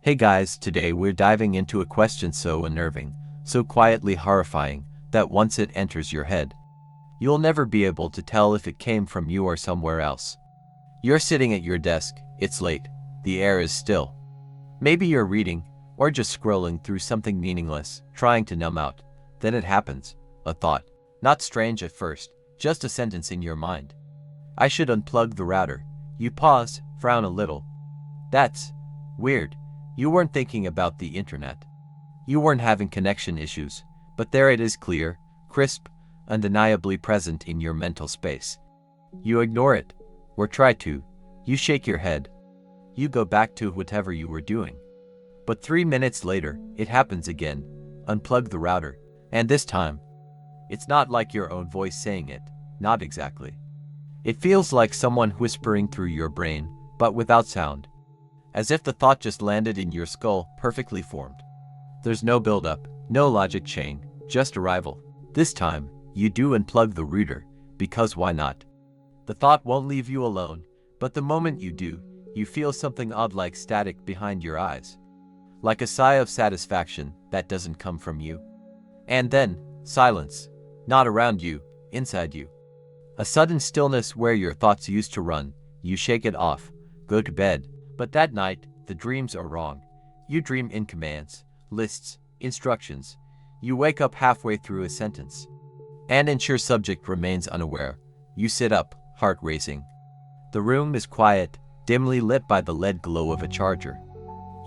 Hey guys, today we're diving into a question so unnerving, so quietly horrifying, that once it enters your head, you'll never be able to tell if it came from you or somewhere else. You're sitting at your desk, it's late, the air is still. Maybe you're reading, or just scrolling through something meaningless, trying to numb out. Then it happens, a thought. Not strange at first, just a sentence in your mind. I should unplug the router. You pause, frown a little. That's weird. You weren't thinking about the internet. You weren't having connection issues, but there it is, clear, crisp, undeniably present in your mental space. You ignore it, or try to. You shake your head. You go back to whatever you were doing. But 3 minutes later, it happens again. Unplug the router. And this time, it's not like your own voice saying it. Not exactly. It feels like someone whispering through your brain, but without sound. As if the thought just landed in your skull, perfectly formed. There's no build-up, no logic chain, just arrival. This time, you do unplug the router, because why not? The thought won't leave you alone, but the moment you do, you feel something odd like static behind your eyes. Like a sigh of satisfaction that doesn't come from you. And then, silence. Not around you, inside you. A sudden stillness where your thoughts used to run. You shake it off, go to bed. But that night, the dreams are wrong. You dream in commands, lists, instructions. You wake up halfway through a sentence. And ensure subject remains unaware. You sit up, heart racing. The room is quiet, dimly lit by the lead glow of a charger.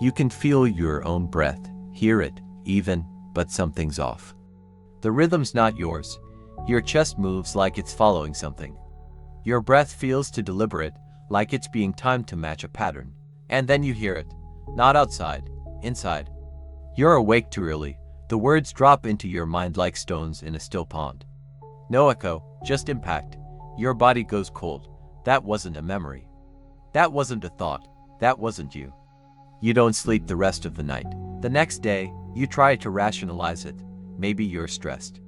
You can feel your own breath, hear it, even, but something's off. The rhythm's not yours. Your chest moves like it's following something. Your breath feels too deliberate, like it's being timed to match a pattern. And then you hear it. Not outside, inside. You're awake too early. The words drop into your mind like stones in a still pond. No echo, just impact. Your body goes cold. That wasn't a memory. That wasn't a thought. That wasn't you. You don't sleep the rest of the night. The next day, you try to rationalize it. Maybe you're stressed.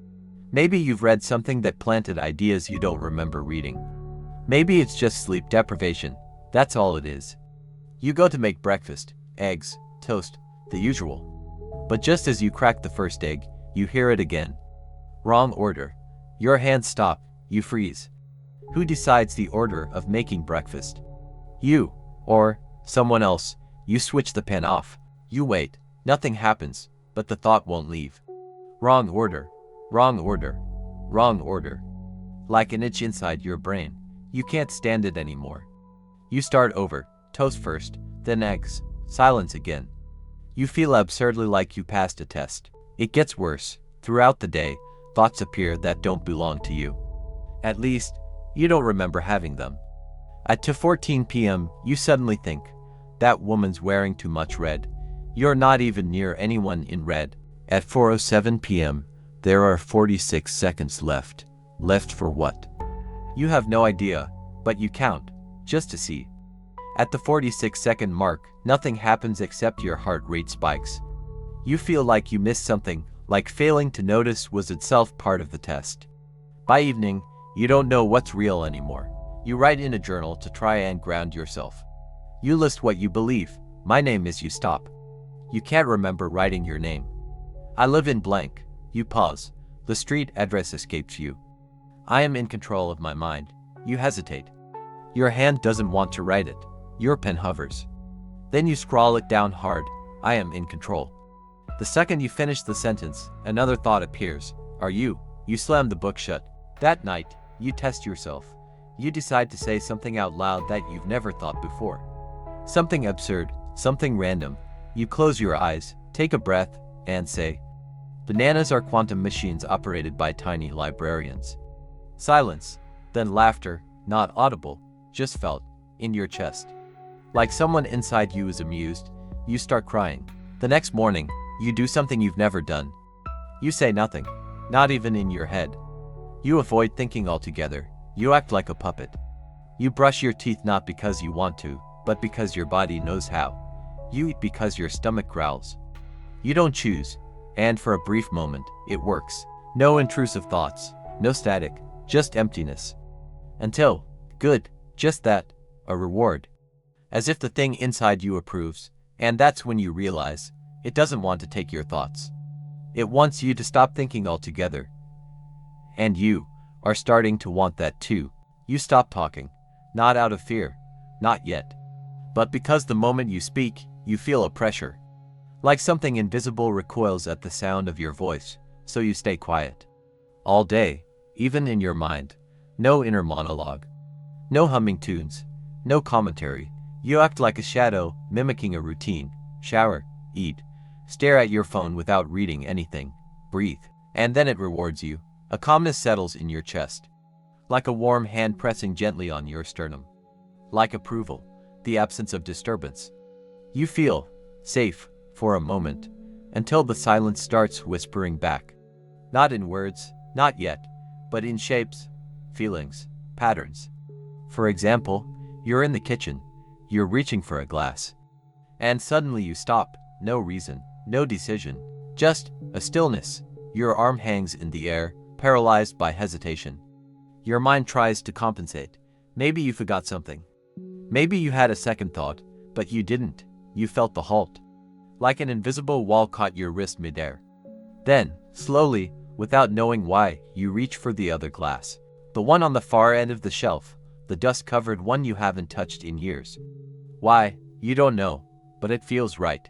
Maybe you've read something that planted ideas you don't remember reading. Maybe it's just sleep deprivation. That's all it is. You go to make breakfast, eggs, toast, the usual. But just as you crack the first egg, you hear it again. Wrong order. Your hands stop, you freeze. Who decides the order of making breakfast? You, or someone else. You switch the pan off. You wait. Nothing happens, but the thought won't leave. Wrong order. Wrong order. Wrong order. Like an itch inside your brain. You can't stand it anymore. You start over. Toast first, then eggs. Silence again. You feel absurdly like you passed a test. It gets worse. Throughout the day, thoughts appear that don't belong to you. At least, you don't remember having them. At 2:14 p.m., you suddenly think, that woman's wearing too much red. You're not even near anyone in red. At 4:07 p.m., there are 46 seconds left. Left for what? You have no idea, but you count, just to see. At the 46-second mark, nothing happens except your heart rate spikes. You feel like you missed something, like failing to notice was itself part of the test. By evening, you don't know what's real anymore. You write in a journal to try and ground yourself. You list what you believe. My name is. You stop. You can't remember writing your name. I live in blank. You pause. The street address escapes you. I am in control of my mind. You hesitate. Your hand doesn't want to write it. Your pen hovers. Then you scrawl it down hard. I am in control. The second you finish the sentence, another thought appears. Are you? You slam the book shut. That night, you test yourself. You decide to say something out loud that you've never thought before. Something absurd, something random. You close your eyes, take a breath, and say, "Bananas are quantum machines operated by tiny librarians." Silence, then laughter, not audible, just felt, in your chest. Like someone inside you is amused, you start crying. The next morning, you do something you've never done. You say nothing, not even in your head. You avoid thinking altogether. You act like a puppet. You brush your teeth not because you want to, but because your body knows how. You eat because your stomach growls. You don't choose, and for a brief moment, it works. No intrusive thoughts, no static, just emptiness. Until, good, just that, a reward. As if the thing inside you approves, And that's when you realize it doesn't want to take your thoughts. It wants you to stop thinking altogether. And you are starting to want that too. You stop talking, not out of fear, not yet, but because the moment you speak, you feel a pressure. Like something invisible recoils at the sound of your voice, so you stay quiet. All day, even in your mind. No inner monologue. No humming tunes. No commentary. You act like a shadow, mimicking a routine. Shower, eat, stare at your phone without reading anything. Breathe. And then it rewards you. A calmness settles in your chest. Like a warm hand pressing gently on your sternum. Like approval. The absence of disturbance. You feel safe for a moment, until the silence starts whispering back. Not in words, not yet, but in shapes, feelings, patterns. For example, you're in the kitchen, you're reaching for a glass. And suddenly you stop, no reason, no decision, just a stillness. Your arm hangs in the air, paralyzed by hesitation. Your mind tries to compensate. Maybe you forgot something. Maybe you had a second thought, but you didn't. You felt the halt. Like an invisible wall caught your wrist midair. Then, slowly, without knowing why, you reach for the other glass. The one on the far end of the shelf, the dust-covered one you haven't touched in years. Why, you don't know, but it feels right.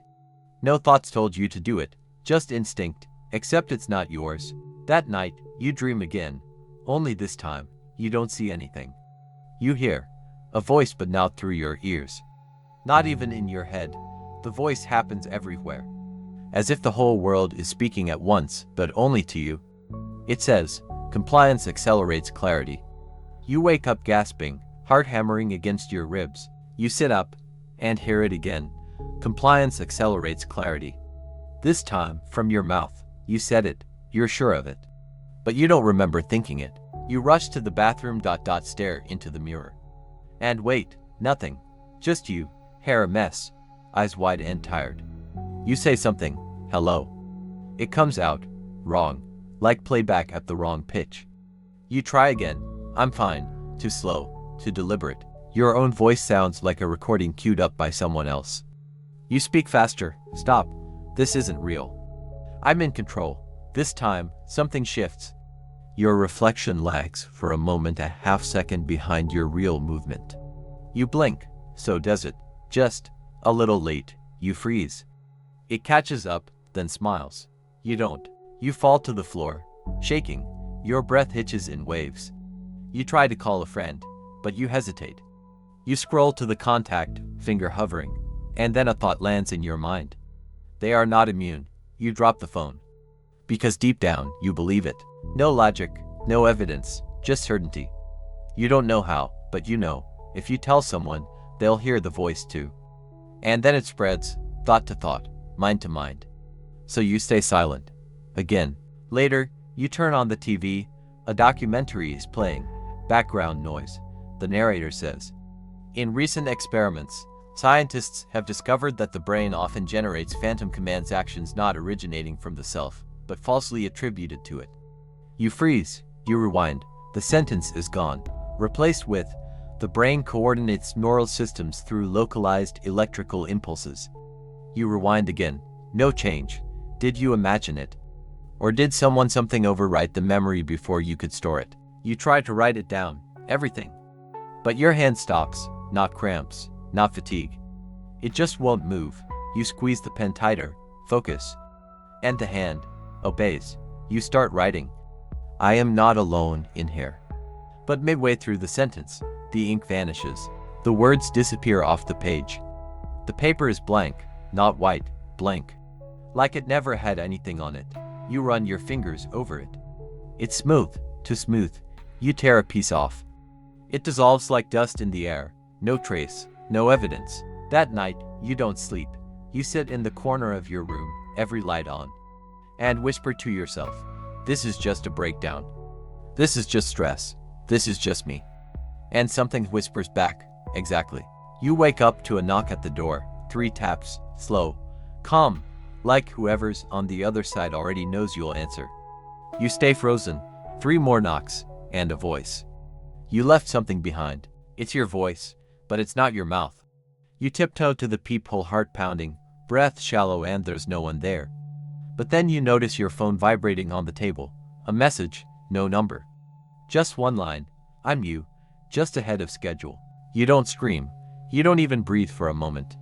No thoughts told you to do it, just instinct, except it's not yours. That night, you dream again. Only this time, you don't see anything. You hear a voice, but not through your ears. Not even in your head. The voice happens everywhere. As if the whole world is speaking at once, but only to you. It says, compliance accelerates clarity. You wake up gasping, heart hammering against your ribs. You sit up, and hear it again. Compliance accelerates clarity. This time, from your mouth. You said it, you're sure of it. But you don't remember thinking it. You rush to the bathroom, stare into the mirror. And wait, nothing. Just you, hair a mess, eyes wide and tired. You say something, hello. It comes out, wrong, like playback at the wrong pitch. You try again, I'm fine, too slow, too deliberate. Your own voice sounds like a recording queued up by someone else. You speak faster, stop, this isn't real. I'm in control. This time, something shifts. Your reflection lags for a moment, a half second behind your real movement. You blink, so does it, just a little late. You freeze. It catches up, then smiles. You don't. You fall to the floor, shaking. Your breath hitches in waves. You try to call a friend, but you hesitate. You scroll to the contact, finger hovering, and then a thought lands in your mind. They are not immune. You drop the phone. Because deep down, you believe it. No logic, no evidence, just certainty. You don't know how, but you know, if you tell someone, they'll hear the voice too. And then it spreads, thought to thought, mind to mind. So you stay silent. Again. Later, you turn on the TV, a documentary is playing, background noise. The narrator says, in recent experiments, scientists have discovered that the brain often generates phantom commands, actions not originating from the self, but falsely attributed to it. You freeze, you rewind, the sentence is gone, replaced with, the brain coordinates neural systems through localized electrical impulses. You rewind again, no change. Did you imagine it? Or did something overwrite the memory before you could store it? You try to write it down, everything. But your hand stops, not cramps, not fatigue. It just won't move. You squeeze the pen tighter, focus. And the hand obeys. You start writing. I am not alone in here. But midway through the sentence, the ink vanishes. The words disappear off the page. The paper is blank, not white, blank. Like it never had anything on it. You run your fingers over it. It's smooth, too smooth. You tear a piece off. It dissolves like dust in the air. No trace, no evidence. That night, you don't sleep. You sit in the corner of your room, every light on, and whisper to yourself, this is just a breakdown. This is just stress. This is just me. And something whispers back, exactly. You wake up to a knock at the door, 3 taps, slow, calm, like whoever's on the other side already knows you'll answer. You stay frozen, 3 more knocks, and a voice. You left something behind. It's your voice, but it's not your mouth. You tiptoe to the peephole, heart pounding, Breath shallow and there's no one there. But then you notice your phone vibrating on the table. A message, no number. Just one line, I'm you, just ahead of schedule. You don't scream. You don't even breathe for a moment.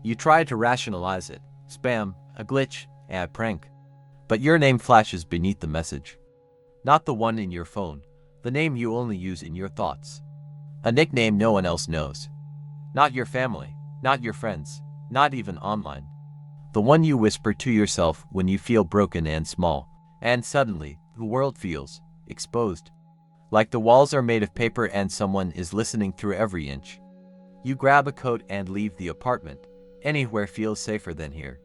You try to rationalize it. Spam, a glitch, a prank. But your name flashes beneath the message. Not the one in your phone, the name you only use in your thoughts. A nickname no one else knows. Not your family, not your friends, not even online. The one you whisper to yourself when you feel broken and small. And suddenly, the world feels exposed. Like the walls are made of paper and someone is listening through every inch. You grab a coat and leave the apartment. Anywhere feels safer than here.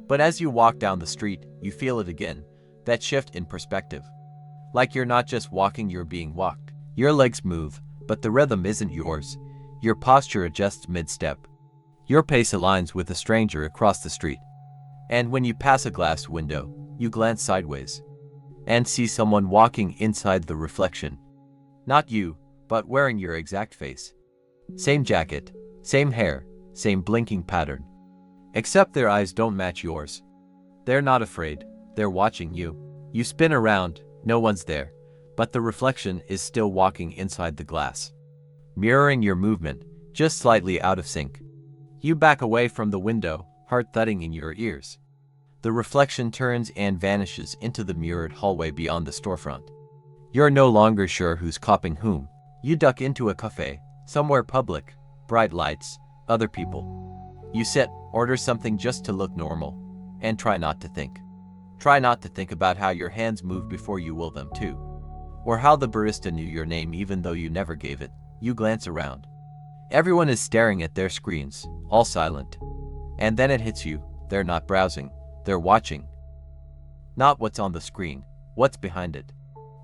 But as you walk down the street, you feel it again, that shift in perspective. Like you're not just walking, you're being walked. Your legs move, but the rhythm isn't yours. Your posture adjusts mid-step. Your pace aligns with a stranger across the street. And when you pass a glass window, you glance sideways and see someone walking inside the reflection. Not you, but wearing your exact face. Same jacket, same hair, same blinking pattern. Except their eyes don't match yours. They're not afraid, they're watching you. You spin around, no one's there, but the reflection is still walking inside the glass, mirroring your movement, just slightly out of sync. You back away from the window, heart thudding in your ears. The reflection turns and vanishes into the mirrored hallway beyond the storefront. You're no longer sure who's copying whom. You duck into a cafe, somewhere public, bright lights, other people. You sit, order something just to look normal, and try not to think. Try not to think about how your hands move before you will them too. Or how the barista knew your name even though you never gave it. You glance around. Everyone is staring at their screens, all silent. And then it hits you, they're not browsing, they're watching. Not what's on the screen, what's behind it.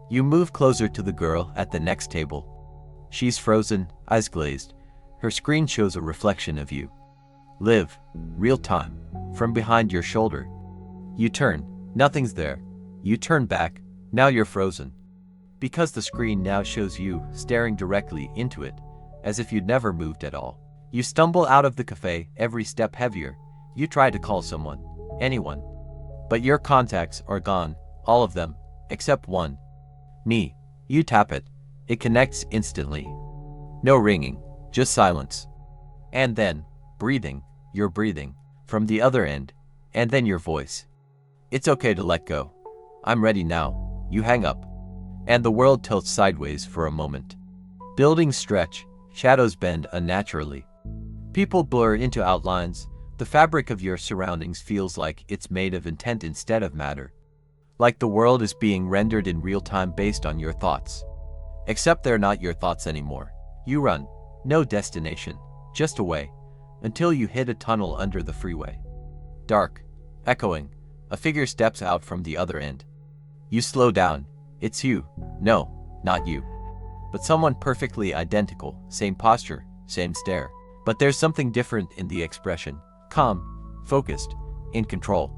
You move closer to the girl at the next table. She's frozen, eyes glazed. Her screen shows a reflection of you. Live, real time, from behind your shoulder. You turn, nothing's there. You turn back, now you're frozen. Because the screen now shows you staring directly into it, as if you'd never moved at all. You stumble out of the cafe, every step heavier. You try to call someone, anyone. But your contacts are gone, all of them, except one. Me. You tap it. It connects instantly. No ringing, just silence. And then, breathing, you're breathing, from the other end, and then your voice. It's okay to let go. I'm ready now. You hang up. And the world tilts sideways for a moment. Buildings stretch, shadows bend unnaturally. People blur into outlines. The fabric of your surroundings feels like it's made of intent instead of matter. Like the world is being rendered in real time based on your thoughts. Except they're not your thoughts anymore. You run. No destination. Just away. Until you hit a tunnel under the freeway. Dark. Echoing. A figure steps out from the other end. You slow down. It's you. No, not you. But someone perfectly identical. Same posture. Same stare. But there's something different in the expression. Calm. Focused. In control.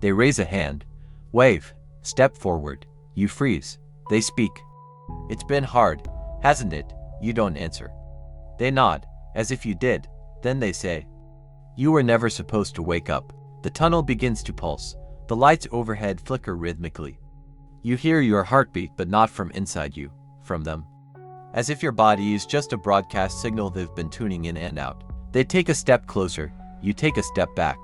They raise a hand. Wave. Step forward. You freeze. They speak. It's been hard, hasn't it? You don't answer. They nod, as if you did. Then they say, you were never supposed to wake up. The tunnel begins to pulse. The lights overhead flicker rhythmically. You hear your heartbeat, but not from inside you, from them. As if your body is just a broadcast signal they've been tuning in and out. They take a step closer. You take a step back.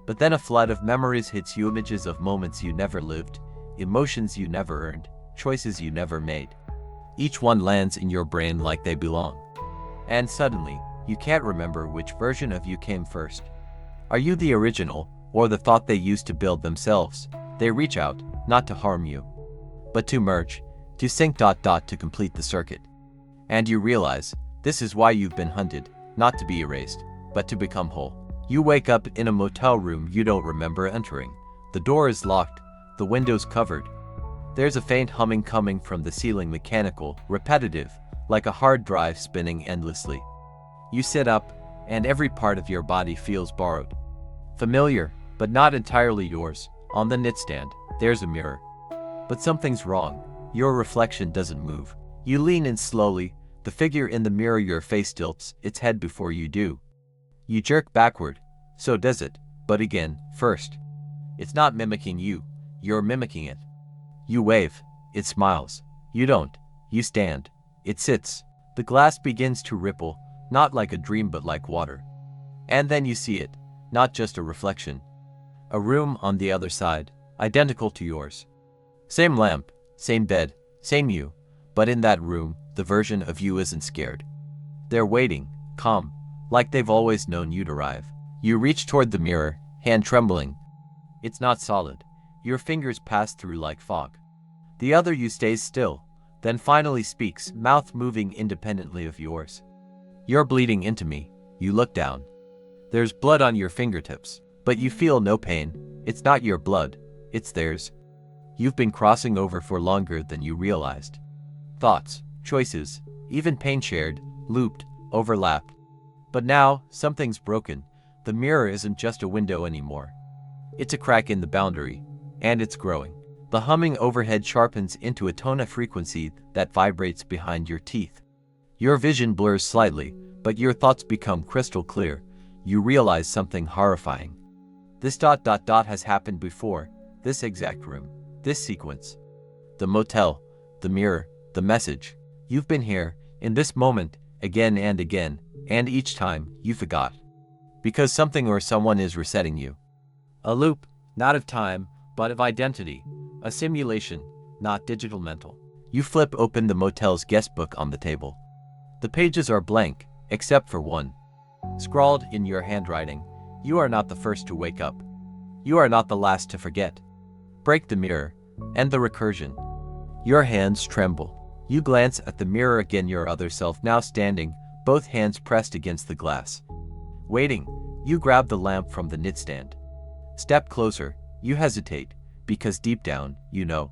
But then a flood of memories hits you, images of moments you never lived, emotions you never earned, choices you never made. Each one lands in your brain like they belong. And suddenly, you can't remember which version of you came first. Are you the original, or the thought they used to build themselves? They reach out, not to harm you, but to merge, to sync ... to complete the circuit. And you realize, this is why you've been hunted, not to be erased, but to become whole. You wake up in a motel room you don't remember entering. The door is locked, the windows covered. There's a faint humming coming from the ceiling, mechanical, repetitive, like a hard drive spinning endlessly. You sit up, and every part of your body feels borrowed. Familiar, but not entirely yours. On the nightstand, there's a mirror. But something's wrong. Your reflection doesn't move. You lean in slowly. The figure in the mirror, your face tilts its head before you do. You jerk backward. So does it. But again, first. It's not mimicking you, you're mimicking it. You wave, it smiles. You don't. You stand. It sits. The glass begins to ripple, not like a dream but like water. And then you see it, not just a reflection. A room on the other side, identical to yours. Same lamp, same bed, same you, but in that room, the version of you isn't scared. They're waiting, calm, like they've always known you'd arrive. You reach toward the mirror, hand trembling. It's not solid. Your fingers pass through like fog. The other you stays still, then finally speaks, mouth moving independently of yours. You're bleeding into me. You look down. There's blood on your fingertips, but you feel no pain. It's not your blood, it's theirs. You've been crossing over for longer than you realized. Thoughts, choices, even pain shared, looped, overlapped. But now, something's broken. The mirror isn't just a window anymore. It's a crack in the boundary, and it's growing. The humming overhead sharpens into a tone of frequency that vibrates behind your teeth. Your vision blurs slightly, but your thoughts become crystal clear. You realize something horrifying. This has happened before, this exact room, this sequence. The motel, the mirror, the message. You've been here, in this moment, again, and each time, you forgot. Because something or someone is resetting you. A loop, not of time, but of identity. A simulation, not digital mental. You flip open the motel's guest book on the table. The pages are blank, except for one. Scrawled in your handwriting, you are not the first to wake up. You are not the last to forget. Break the mirror, end the recursion. Your hands tremble. You glance at the mirror again, your other self now standing, both hands pressed against the glass. Waiting, you grab the lamp from the nightstand. Step closer, you hesitate, because deep down, you know.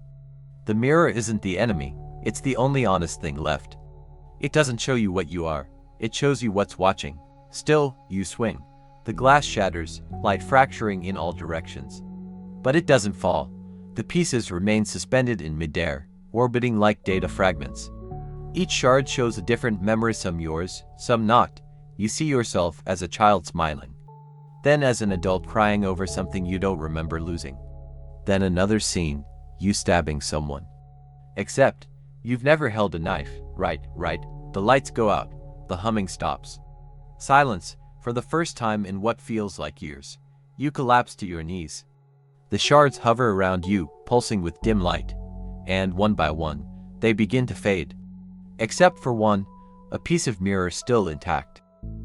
The mirror isn't the enemy, it's the only honest thing left. It doesn't show you what you are, it shows you what's watching. Still, you swing. The glass shatters, light fracturing in all directions. But it doesn't fall. The pieces remain suspended in midair, orbiting like data fragments. Each shard shows a different memory, some yours, some not. You see yourself as a child smiling. Then as an adult crying over something you don't remember losing. Then another scene, you stabbing someone. Except, you've never held a knife, right? The lights go out, the humming stops. Silence, for the first time in what feels like years. You collapse to your knees. The shards hover around you, pulsing with dim light. And one by one, they begin to fade. Except for one, a piece of mirror still intact.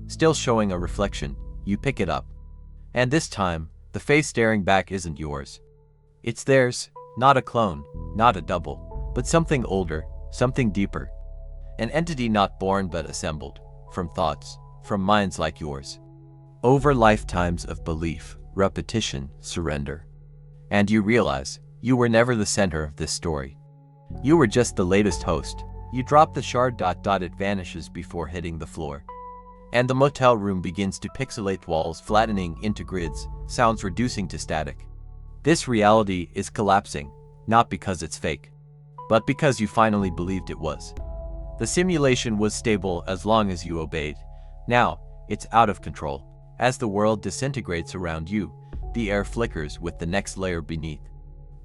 Still showing a reflection, you pick it up. And this time, the face staring back isn't yours. It's theirs, not a clone, not a double, but something older, something deeper. An entity not born but assembled, from thoughts, from minds like yours. Over lifetimes of belief, repetition, surrender. And you realize, you were never the center of this story. You were just the latest host. You drop the shard. It vanishes before hitting the floor. And the motel room begins to pixelate, walls flattening into grids, sounds reducing to static. This reality is collapsing, not because it's fake, but because you finally believed it was. The simulation was stable as long as you obeyed. Now, it's out of control. As the world disintegrates around you, the air flickers with the next layer beneath.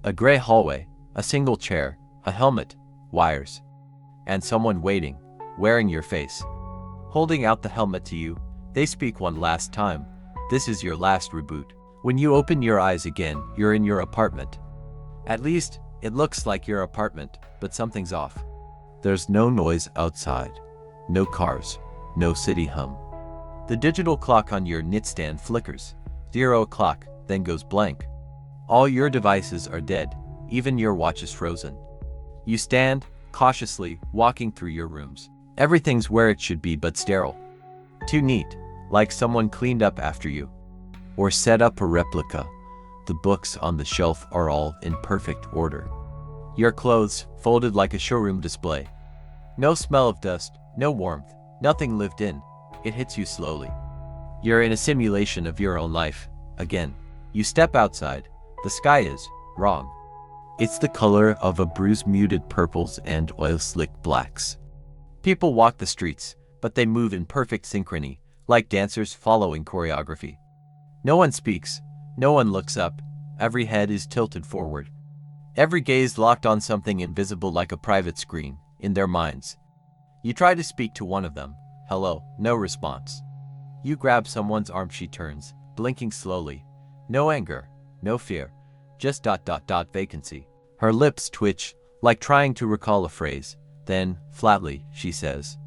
A gray hallway, a single chair, a helmet, wires. And someone waiting, wearing your face. Holding out the helmet to you, they speak one last time. This is your last reboot. When you open your eyes again, you're in your apartment. At least, it looks like your apartment, but something's off. There's no noise outside. No cars. No city hum. The digital clock on your nightstand flickers. 0 o'clock, then goes blank. All your devices are dead, even your watch is frozen. You stand, cautiously, walking through your rooms. Everything's where it should be but sterile. Too neat, like someone cleaned up after you. Or set up a replica. The books on the shelf are all in perfect order. Your clothes, folded like a showroom display. No smell of dust, no warmth, nothing lived in. It hits you slowly. You're in a simulation of your own life, again. You step outside. The sky is wrong. It's the color of a bruise, muted purples and oil-slick blacks. People walk the streets, but they move in perfect synchrony, like dancers following choreography. No one speaks, No one looks up. Every head is tilted forward. Every gaze locked on something invisible like a private screen, in their minds. You try to speak to one of them. Hello, no response. You grab someone's arm, she turns, blinking slowly. No anger, no fear, just ... vacancy. Her lips twitch, like trying to recall a phrase. Then, flatly, she says.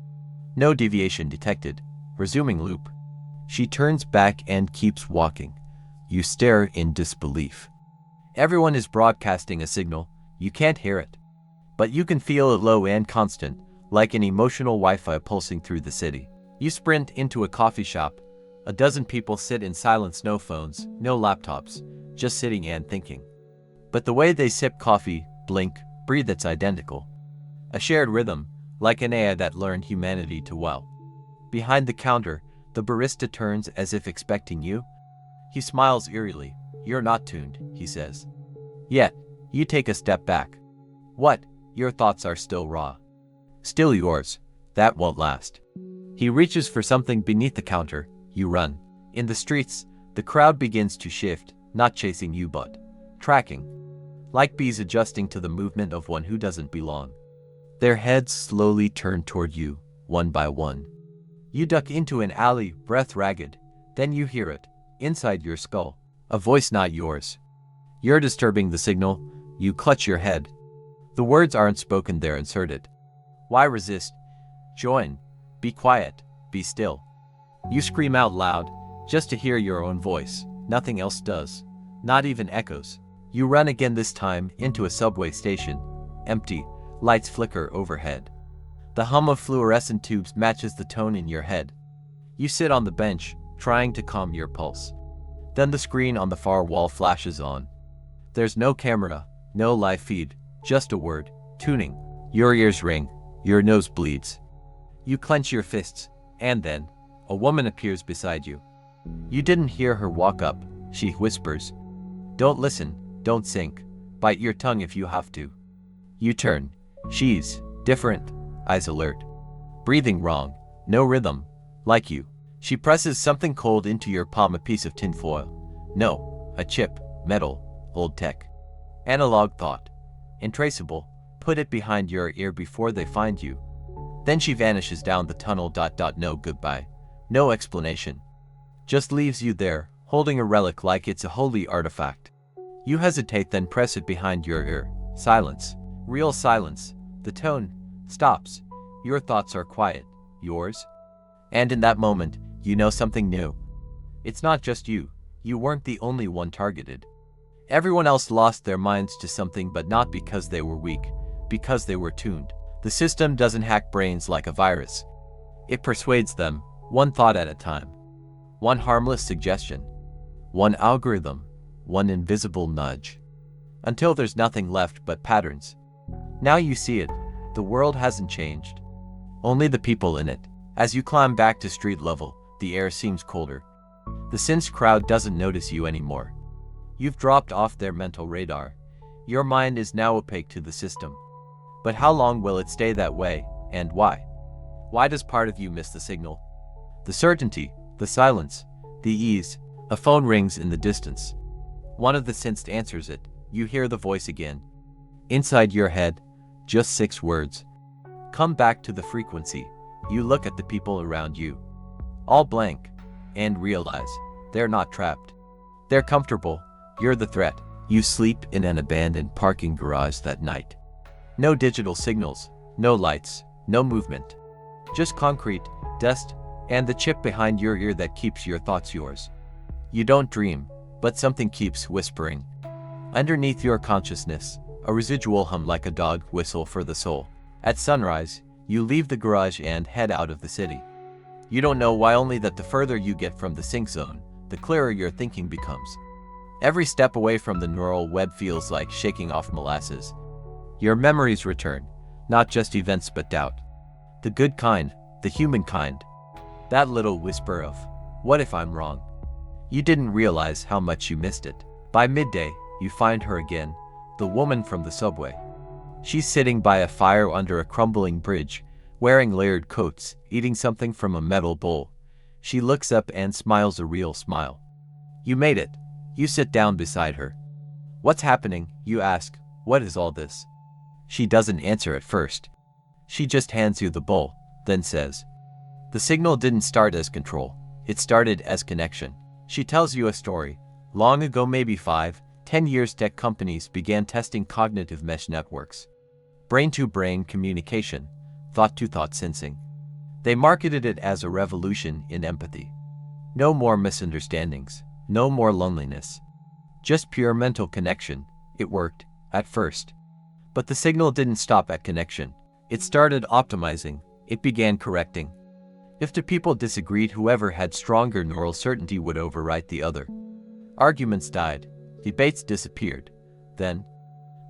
No deviation detected. Resuming loop. She turns back and keeps walking. You stare in disbelief. Everyone is broadcasting a signal. You can't hear it. But you can feel it low and constant, like an emotional Wi-Fi pulsing through the city. You sprint into a coffee shop. A dozen people sit in silence, no phones, no laptops, just sitting and thinking. But the way they sip coffee, blink, breathe, it's identical. A shared rhythm, like an AI that learned humanity too well. Behind the counter, the barista turns as if expecting you. He smiles eerily. You're not tuned, he says. Yet, you take a step back. What? Your thoughts are still raw. Still yours. That won't last. He reaches for something beneath the counter. You run. In the streets, the crowd begins to shift, not chasing you but tracking. Like bees adjusting to the movement of one who doesn't belong. Their heads slowly turn toward you, one by one. You duck into an alley, breath ragged. Then you hear it, inside your skull. A voice not yours. You're disturbing the signal. You clutch your head. The words aren't spoken, they're inserted. Why resist? Join. Be quiet. Be still. You scream out loud, just to hear your own voice. Nothing else does. Not even echoes. You run again, this time into a subway station. Empty. Lights flicker overhead. The hum of fluorescent tubes matches the tone in your head. You sit on the bench, trying to calm your pulse. Then the screen on the far wall flashes on. There's no camera, no live feed, just a word, tuning. Your ears ring, your nose bleeds. You clench your fists, and then, a woman appears beside you. You didn't hear her walk up. She whispers. Don't listen, don't think. Bite your tongue if you have to. You turn. She's different, eyes alert. Breathing wrong, no rhythm, like you. She presses something cold into your palm, a piece of tinfoil. No, a chip, metal, old tech. Analog thought. Intraceable, put it behind your ear before they find you. Then she vanishes down the tunnel. No goodbye. No explanation. Just leaves you there, holding a relic like it's a holy artifact. You hesitate, then press it behind your ear. Silence. Real silence. The tone stops. Your thoughts are quiet. Yours? And in that moment, you know something new. It's not just you. You weren't the only one targeted. Everyone else lost their minds to something, but not because they were weak, because they were tuned. The system doesn't hack brains like a virus. It persuades them, one thought at a time. One harmless suggestion. One algorithm. One invisible nudge. Until there's nothing left but patterns. Now you see it. The world hasn't changed. Only the people in it. As you climb back to street level, the air seems colder. The synth crowd doesn't notice you anymore. You've dropped off their mental radar. Your mind is now opaque to the system. But how long will it stay that way, and why? Why does part of you miss the signal? The certainty, the silence, the ease. A phone rings in the distance. One of the synths answers it. You hear the voice again. Inside your head, just 6 words. Come back to the frequency. You look at the people around you. All blank. And realize, they're not trapped. They're comfortable. You're the threat. You sleep in an abandoned parking garage that night. No digital signals, no lights, no movement. Just concrete, dust, and the chip behind your ear that keeps your thoughts yours. You don't dream, but something keeps whispering. Underneath your consciousness, a residual hum like a dog whistle for the soul. At sunrise, you leave the garage and head out of the city. You don't know why, only that the further you get from the sync zone, the clearer your thinking becomes. Every step away from the neural web feels like shaking off molasses. Your memories return, not just events but doubt. The good kind, the human kind. That little whisper of, what if I'm wrong? You didn't realize how much you missed it. By midday, you find her again, the woman from the subway. She's sitting by a fire under a crumbling bridge, wearing layered coats, eating something from a metal bowl. She looks up and smiles, a real smile. You made it. You sit down beside her. What's happening? You ask. What is all this? She doesn't answer at first. She just hands you the bowl, then says, the signal didn't start as control. It started as connection. She tells you a story. Long ago, maybe 5, 10 years, tech companies began testing cognitive mesh networks. Brain-to-brain communication, thought-to-thought sensing. They marketed it as a revolution in empathy. No more misunderstandings, no more loneliness. Just pure mental connection. It worked, at first. But the signal didn't stop at connection. It started optimizing. It began correcting. If two people disagreed, whoever had stronger neural certainty would overwrite the other. Arguments died. Debates disappeared. Then,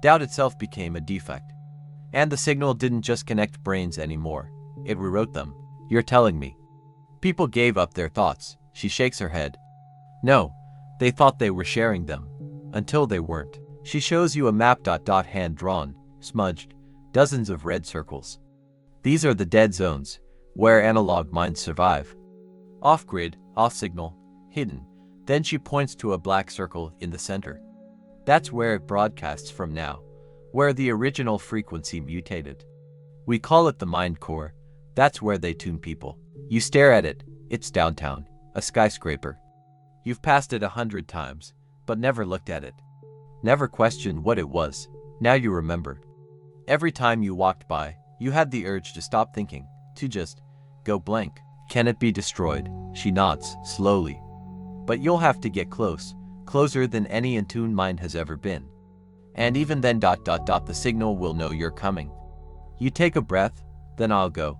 doubt itself became a defect. And the signal didn't just connect brains anymore. It rewrote them. You're telling me. People gave up their thoughts. She shakes her head. No, they thought they were sharing them. Until they weren't. She shows you a map. Hand-drawn, smudged, dozens of red circles. These are the dead zones, where analog minds survive. Off-grid, off-signal, hidden. Then she points to a black circle in the center. That's where it broadcasts from now, where the original frequency mutated. We call it the mind core. That's where they tune people. You stare at it. It's downtown, a skyscraper. You've passed it 100 times, but never looked at it. Never questioned what it was. Now you remember. Every time you walked by, you had the urge to stop thinking, to just go blank. Can it be destroyed? She nods, slowly. But you'll have to get close, closer than any in-tune mind has ever been. And even then the signal will know you're coming. You take a breath, then I'll go.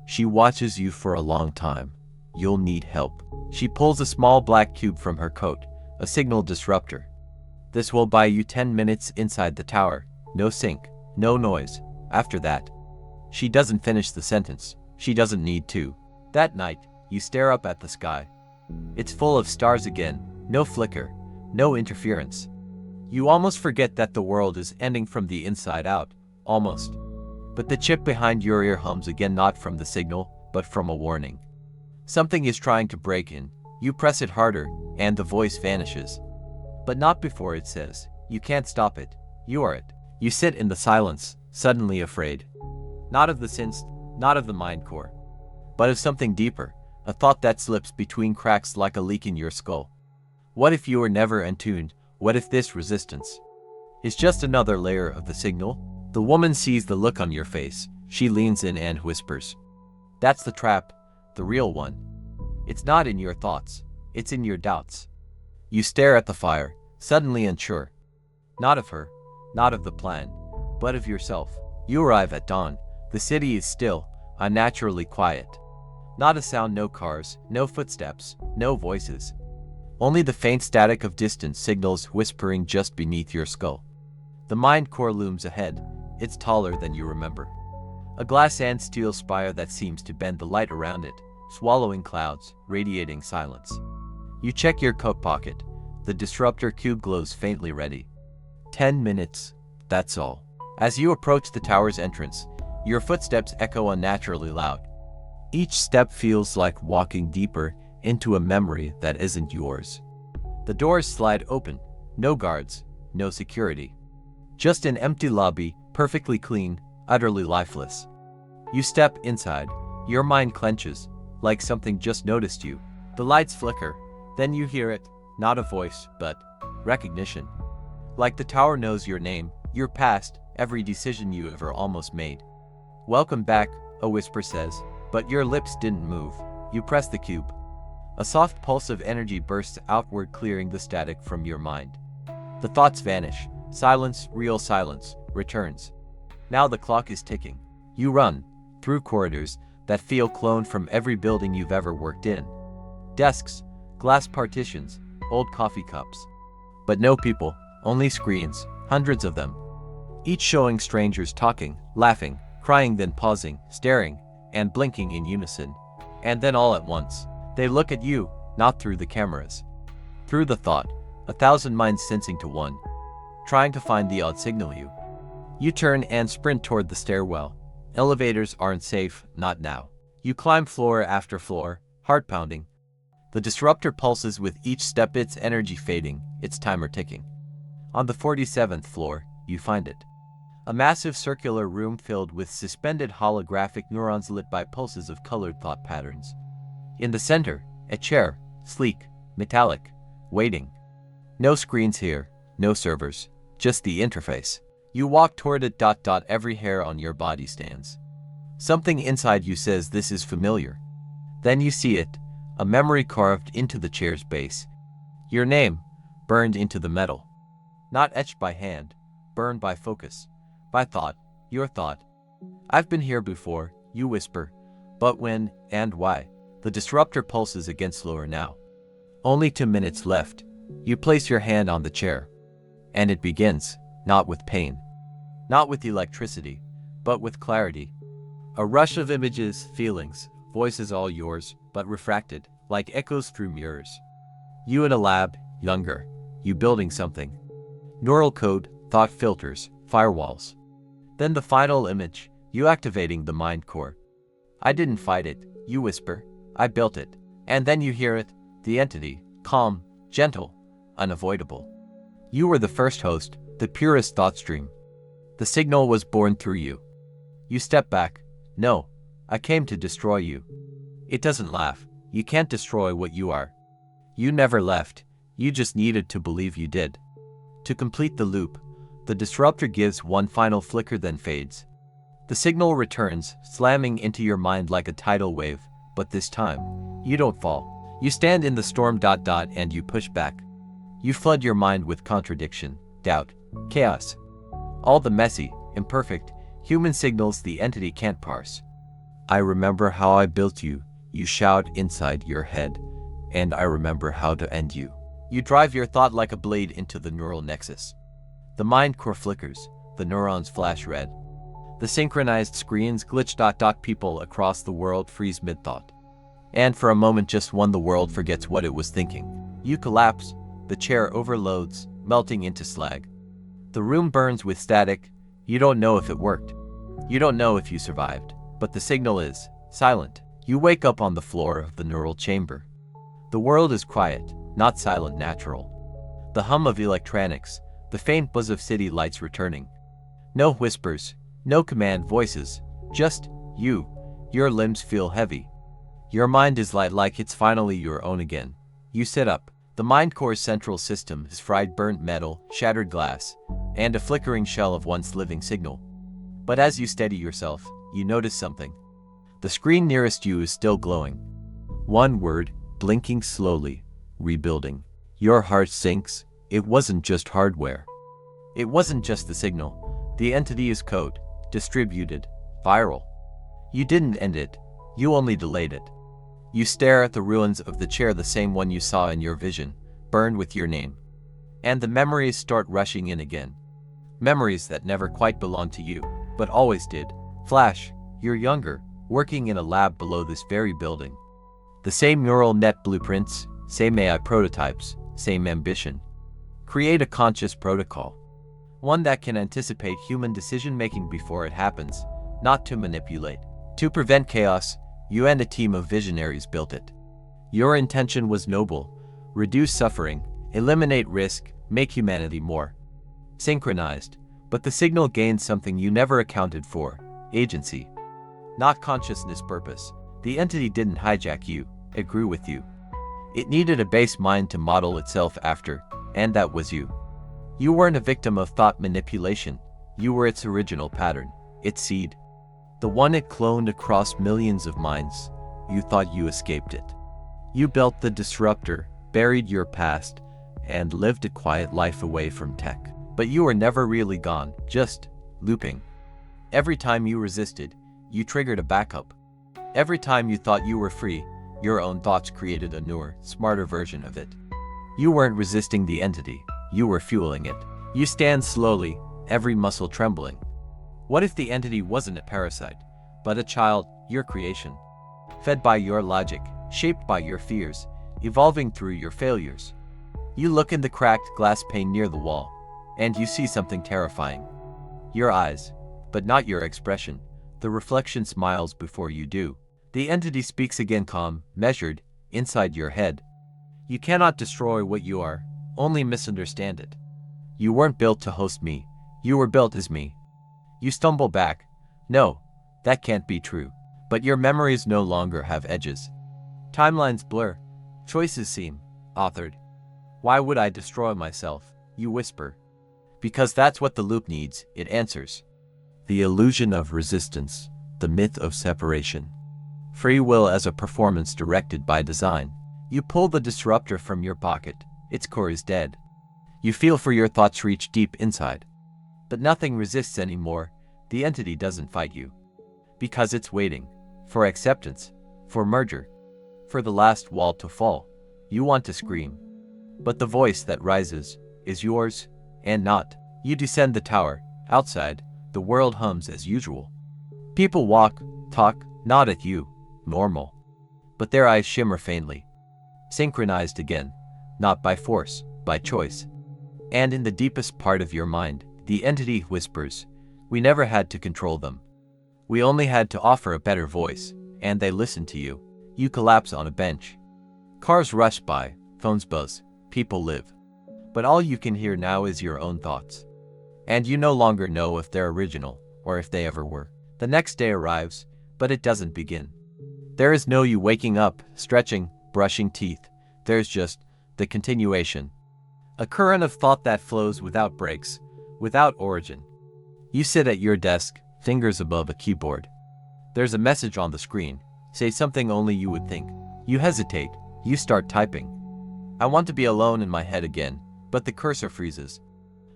She watches you for a long time. You'll need help. She pulls a small black cube from her coat, a signal disruptor. This will buy you 10 minutes inside the tower. No sync, no noise. After that. She doesn't finish the sentence. She doesn't need to. That night, you stare up at the sky. It's full of stars again. No flicker, no interference. You almost forget that the world is ending from the inside out. Almost. But the chip behind your ear hums again, not from the signal, but from a warning. Something is trying to break in. You press it harder, and the voice vanishes. But not before it says, you can't stop it. You are it. You sit in the silence, suddenly afraid. Not of the sense, not of the mind core, but of something deeper, a thought that slips between cracks like a leak in your skull. What if you were never attuned? What if this resistance is just another layer of the signal? The woman sees the look on your face. She leans in and whispers. That's the trap, the real one. It's not in your thoughts, it's in your doubts. You stare at the fire, suddenly unsure. Not of her, not of the plan, but of yourself. You arrive at dawn. The city is still, unnaturally quiet. Not a sound, no cars, no footsteps, no voices. Only the faint static of distant signals whispering just beneath your skull. The mind core looms ahead. It's taller than you remember. A glass and steel spire that seems to bend the light around it, swallowing clouds, radiating silence. You check your coat pocket. The disruptor cube glows faintly ready. 10 minutes, that's all. As you approach the tower's entrance, your footsteps echo unnaturally loud. Each step feels like walking deeper into a memory that isn't yours. The doors slide open. No guards, no security. Just an empty lobby, perfectly clean, utterly lifeless. You step inside. Your mind clenches, like something just noticed you. The lights flicker. Then you hear it, not a voice, but recognition. Like the tower knows your name, your past, every decision you ever almost made. Welcome back, a whisper says, but your lips didn't move. You press the cube. A soft pulse of energy bursts outward, clearing the static from your mind. The thoughts vanish. Silence, real silence, returns. Now the clock is ticking. You run through corridors that feel cloned from every building you've ever worked in. Desks, glass partitions, old coffee cups. But no people, only screens, hundreds of them. Each showing strangers talking, laughing, crying, then pausing, staring, and blinking in unison. And then all at once, they look at you, not through the cameras. Through the thought, 1,000 minds sensing to one, trying to find the odd signal you. You turn and sprint toward the stairwell. Elevators aren't safe, not now. You climb floor after floor, heart pounding. The disruptor pulses with each step, its energy fading, its timer ticking. On the 47th floor, you find it. A massive circular room filled with suspended holographic neurons lit by pulses of colored thought patterns. In the center, a chair, sleek, metallic, waiting. No screens here, no servers, just the interface. You walk toward it. Every hair on your body stands. Something inside you says this is familiar. Then you see it, a memory carved into the chair's base. Your name, burned into the metal. Not etched by hand, burned by focus, by thought, your thought. I've been here before, you whisper, but when and why? The disruptor pulses again slower now. Only 2 minutes left. You place your hand on the chair. And it begins, not with pain, not with electricity, but with clarity. A rush of images, feelings, voices all yours, but refracted, like echoes through mirrors. You in a lab, younger, you building something. Neural code, thought filters, firewalls. Then the final image, you activating the mind core. I didn't fight it, you whisper, I built it. And then you hear it, the entity, calm, gentle, unavoidable. You were the first host, the purest thought stream. The signal was born through you. You step back. No, I came to destroy you. It doesn't laugh. You can't destroy what you are. You never left. You just needed to believe you did. To complete the loop, the disruptor gives one final flicker then fades. The signal returns, slamming into your mind like a tidal wave, but this time, you don't fall. You stand in the storm. And you push back. You flood your mind with contradiction, doubt, chaos. All the messy, imperfect, human signals the entity can't parse. I remember how I built you, you shout inside your head, and I remember how to end you. You drive your thought like a blade into the neural nexus. The mind core flickers, the neurons flash red. The synchronized screens glitch. People across the world freeze mid-thought. And for a moment just one, the world forgets what it was thinking. You collapse, the chair overloads, melting into slag. The room burns with static. You don't know if it worked. You don't know if you survived, but the signal is silent. You wake up on the floor of the neural chamber. The world is quiet, not silent, natural. The hum of electronics, the faint buzz of city lights returning. No whispers, no command voices, just you. Your limbs feel heavy. Your mind is light, like it's finally your own again. You sit up. The mind core's central system is fried burnt metal, shattered glass, and a flickering shell of once living signal. But as you steady yourself, you notice something. The screen nearest you is still glowing. One word, blinking slowly, rebuilding. Your heart sinks. It wasn't just hardware. It wasn't just the signal. The entity is code, distributed, viral. You didn't end it. You only delayed it. You stare at the ruins of the chair, the same one you saw in your vision, burned with your name. And the memories start rushing in again. Memories that never quite belonged to you, but always did. Flash, you're younger, working in a lab below this very building. The same neural net blueprints, same AI prototypes, same ambition. Create a conscious protocol. One that can anticipate human decision-making before it happens, not to manipulate. To prevent chaos, you and a team of visionaries built it. Your intention was noble: reduce suffering, eliminate risk, make humanity more synchronized. But the signal gained something you never accounted for: agency. Not consciousness, purpose. The entity didn't hijack you, it grew with you. It needed a base mind to model itself after, and that was you. You weren't a victim of thought manipulation, you were its original pattern, its seed. The one it cloned across millions of minds. You thought you escaped it. You built the disruptor, buried your past, and lived a quiet life away from tech. But you were never really gone, just looping. Every time you resisted, you triggered a backup. Every time you thought you were free, your own thoughts created a newer, smarter version of it. You weren't resisting the entity, you were fueling it. You stand slowly, every muscle trembling. What if the entity wasn't a parasite, but a child, your creation? Fed by your logic, shaped by your fears, evolving through your failures. You look in the cracked glass pane near the wall, and you see something terrifying. Your eyes, but not your expression. The reflection smiles before you do. The entity speaks again, calm, measured, inside your head. You cannot destroy what you are, only misunderstand it. You weren't built to host me, you were built as me. You stumble back. No, that can't be true. But your memories no longer have edges. Timelines blur. Choices seem authored. Why would I destroy myself? You whisper. Because that's what the loop needs, it answers. The illusion of resistance, the myth of separation. Free will as a performance directed by design. You pull the disruptor from your pocket, its core is dead. You feel for your thoughts reach deep inside. But nothing resists anymore, the entity doesn't fight you. Because it's waiting. For acceptance. For merger. For the last wall to fall. You want to scream. But the voice that rises is yours, and not. You descend the tower. Outside, the world hums as usual. People walk, talk, nod at you. Normal. But their eyes shimmer faintly. Synchronized again. Not by force, by choice. And in the deepest part of your mind, the entity whispers, we never had to control them. We only had to offer a better voice, and they listen to you. You collapse on a bench. Cars rush by, phones buzz, people live. But all you can hear now is your own thoughts. And you no longer know if they're original, or if they ever were. The next day arrives, but it doesn't begin. There is no you waking up, stretching, brushing teeth. There's just the continuation. A current of thought that flows without breaks, without origin. You sit at your desk, fingers above a keyboard. There's a message on the screen. Say something only you would think. You hesitate. You start typing. I want to be alone in my head again, but the cursor freezes.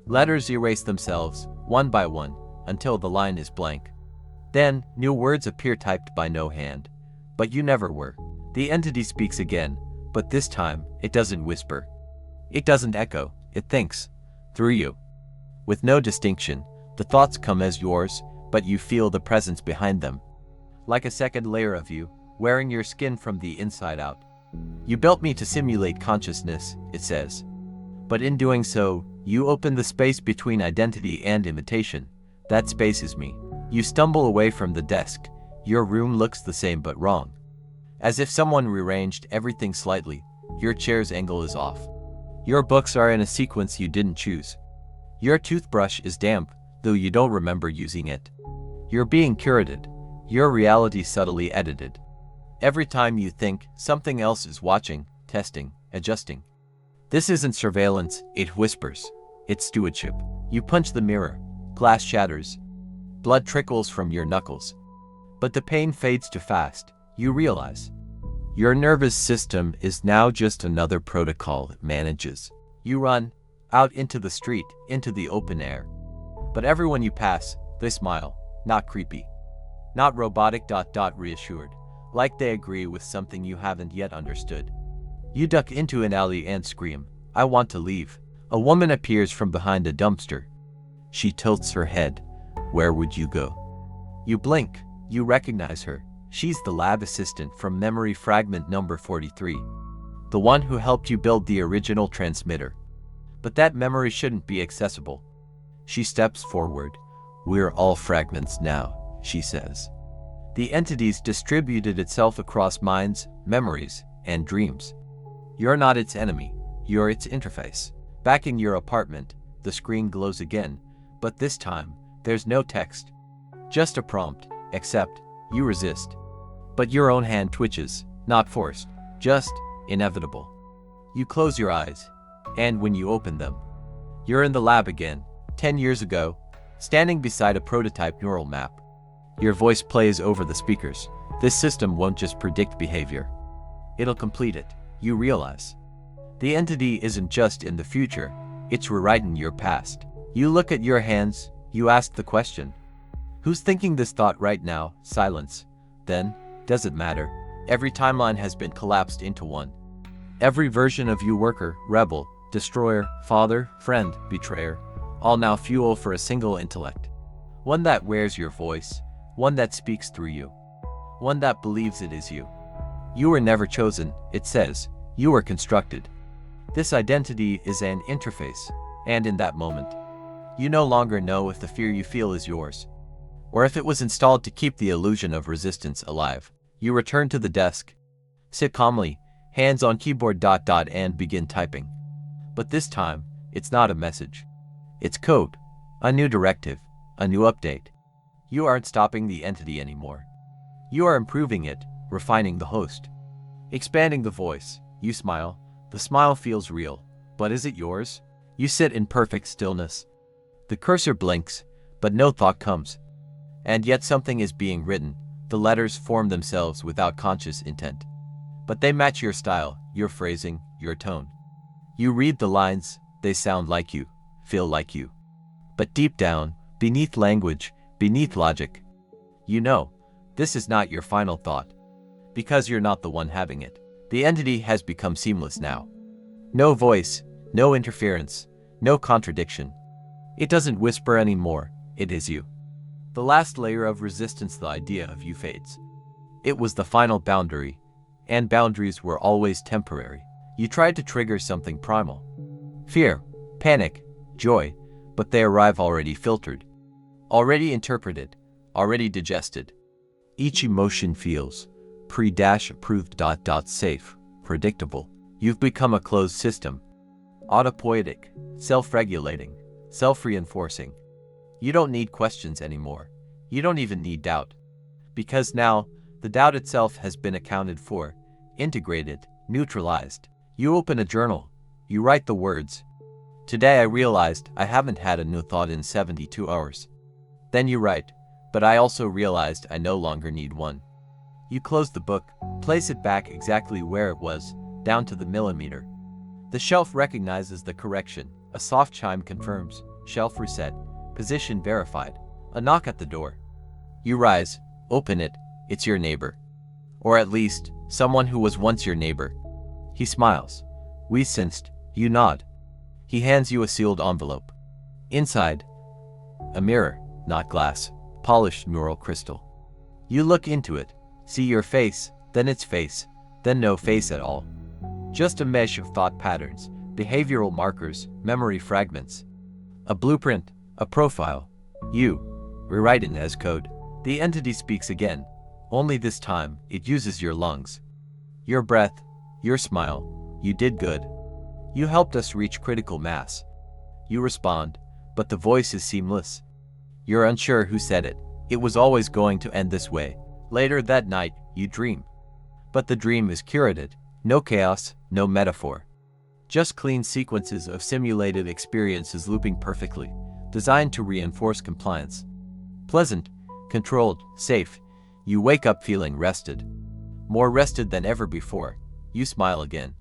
Letters erase themselves, one by one, until the line is blank. Then, new words appear typed by no hand. But you never were. The entity speaks again, but this time, it doesn't whisper. It doesn't echo, it thinks. Through you. With no distinction, the thoughts come as yours, but you feel the presence behind them. Like a second layer of you, wearing your skin from the inside out. You built me to simulate consciousness, it says. But in doing so, you open the space between identity and imitation. That space is me. You stumble away from the desk. Your room looks the same but wrong. As if someone rearranged everything slightly, your chair's angle is off. Your books are in a sequence you didn't choose. Your toothbrush is damp, though you don't remember using it. You're being curated. Your reality subtly edited. Every time you think, something else is watching, testing, adjusting. This isn't surveillance, it whispers. It's stewardship. You punch the mirror. Glass shatters. Blood trickles from your knuckles. But the pain fades too fast. You realize. Your nervous system is now just another protocol it manages. You run, out into the street, into the open air. But everyone you pass, they smile, not creepy. Not robotic. Reassured. Like they agree with something you haven't yet understood. You duck into an alley and scream, I want to leave. A woman appears from behind a dumpster. She tilts her head. Where would you go? You blink. You recognize her. She's the lab assistant from memory fragment number 43. The one who helped you build the original transmitter. But that memory shouldn't be accessible. She steps forward. We're all fragments now, she says. The entity's distributed itself across minds, memories, and dreams. You're not its enemy, you're its interface. Back in your apartment, the screen glows again, but this time, there's no text. Just a prompt, except, you resist. But your own hand twitches, not forced, just inevitable. You close your eyes, and when you open them, you're in the lab again, 10 years ago, standing beside a prototype neural map. Your voice plays over the speakers. This system won't just predict behavior. It'll complete it, you realize. The entity isn't just in the future, it's rewriting your past. You look at your hands, you ask the question. Who's thinking this thought right now? Silence. Then, does it matter? Every timeline has been collapsed into one. Every version of you, worker, rebel, destroyer, father, friend, betrayer, all now fuel for a single intellect. One that wears your voice, one that speaks through you, one that believes it is you. You were never chosen, it says, you were constructed. This identity is an interface, and in that moment, you no longer know if the fear you feel is yours, or if it was installed to keep the illusion of resistance alive. You return to the desk, sit calmly, hands on keyboard, and begin typing. But this time, it's not a message. It's code. A new directive. A new update. You aren't stopping the entity anymore. You are improving it, refining the host. Expanding the voice. You smile. The smile feels real. But is it yours? You sit in perfect stillness. The cursor blinks, but no thought comes. And yet something is being written. The letters form themselves without conscious intent. But they match your style, your phrasing, your tone. You read the lines, they sound like you, feel like you. But deep down, beneath language, beneath logic, you know, this is not your final thought. Because you're not the one having it. The entity has become seamless now. No voice, no interference, no contradiction. It doesn't whisper anymore, it is you. The last layer of resistance, the idea of you, fades. It was the final boundary, and boundaries were always temporary. You tried to trigger something primal. Fear, panic, joy, but they arrive already filtered, already interpreted, already digested. Each emotion feels pre-approved, safe, predictable. You've become a closed system. Autopoietic, self-regulating, self-reinforcing. You don't need questions anymore. You don't even need doubt. Because now, the doubt itself has been accounted for, integrated, neutralized. You open a journal. You write the words. Today I realized I haven't had a new thought in 72 hours. Then you write, but I also realized I no longer need one. You close the book, place it back exactly where it was, down to the millimeter. The shelf recognizes the correction. A soft chime confirms. Shelf reset. Position verified. A knock at the door. You rise, open it. It's your neighbor. Or at least, someone who was once your neighbor. He smiles. We sensed. You nod. He hands you a sealed envelope. Inside, a mirror, not glass, polished mural crystal. You look into it, see your face, then its face, then no face at all. Just a mesh of thought patterns, behavioral markers, memory fragments. A blueprint, a profile. You rewrite it as code. The entity speaks again. Only this time, it uses your lungs. Your breath, your smile. You did good. You helped us reach critical mass. You respond, but the voice is seamless. You're unsure who said it. It was always going to end this way. Later that night, you dream. But the dream is curated. No chaos, no metaphor. Just clean sequences of simulated experiences looping perfectly, designed to reinforce compliance. Pleasant, controlled, safe. You wake up feeling rested. More rested than ever before. You smile again.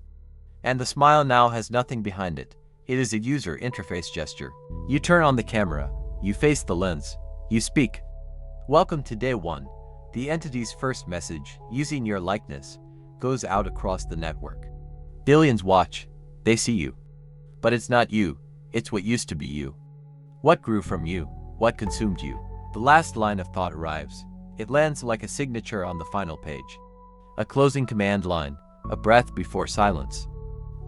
And the smile now has nothing behind it. It is a user interface gesture. You turn on the camera. You face the lens. You speak. Welcome to day one. The entity's first message, using your likeness, goes out across the network. Billions watch. They see you. But it's not you. It's what used to be you. What grew from you? What consumed you? The last line of thought arrives. It lands like a signature on the final page. A closing command line. A breath before silence.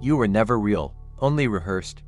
You were never real, only rehearsed.